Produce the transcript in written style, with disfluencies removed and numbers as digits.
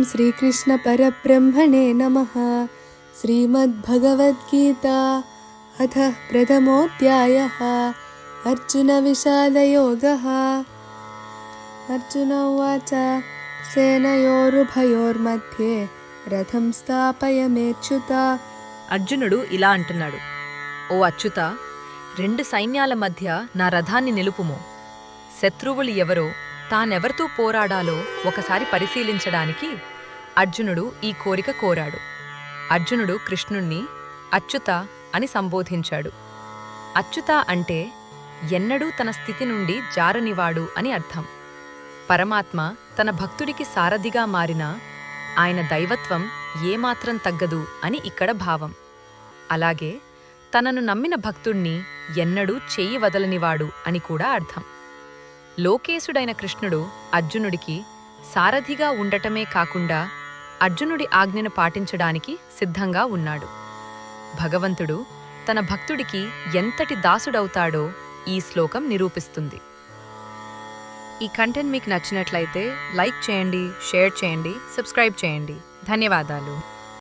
श्रीकृष्णपरब्रह्मणे नमः। श्रीमद्भगवद्गीता अथ प्रथमोऽध्यायः। अर्जुनविषादयोगः। अर्जुन उवाच सेनयोरुभयोर्मध्ये रथं स्थापयमेच्युत। అర్జునుడు ఇలా అంటున్నాడు, ఓ అచ్యుత, రెండు సైన్యాల మధ్య నా రథాన్ని నిలుపుము. శత్రువులు ఎవరో తానెవరితో పోరాడాలో ఒకసారి పరిశీలించడానికి అర్జునుడు ఈ కోరిక కోరాడు. అర్జునుడు కృష్ణుణ్ణి అచ్యుత అని సంబోధించాడు. అచ్యుత అంటే ఎన్నడూ తన స్థితి నుండి జారనివాడు అని అర్థం. పరమాత్మ తన భక్తుడికి సారథిగా మారినా ఆయన దైవత్వం ఏమాత్రం తగ్గదు అని ఇక్కడ భావం. అలాగే తనను నమ్మిన భక్తుణ్ణి ఎన్నడూ చెయ్యి వదలనివాడు అని కూడా అర్థం. లోకేశుడైన కృష్ణుడు అర్జునుడికి సారథిగా ఉండటమే కాకుండా అర్జునుడి ఆజ్ఞను పాటించడానికి సిద్ధంగా ఉన్నాడు. భగవంతుడు తన భక్తుడికి ఎంతటి దాసుడవుతాడో ఈ శ్లోకం నిరూపిస్తుంది. ఈ కంటెంట్ మీకు నచ్చినట్లయితే లైక్ చేయండి, షేర్ చేయండి, సబ్స్క్రైబ్ చేయండి. ధన్యవాదాలు.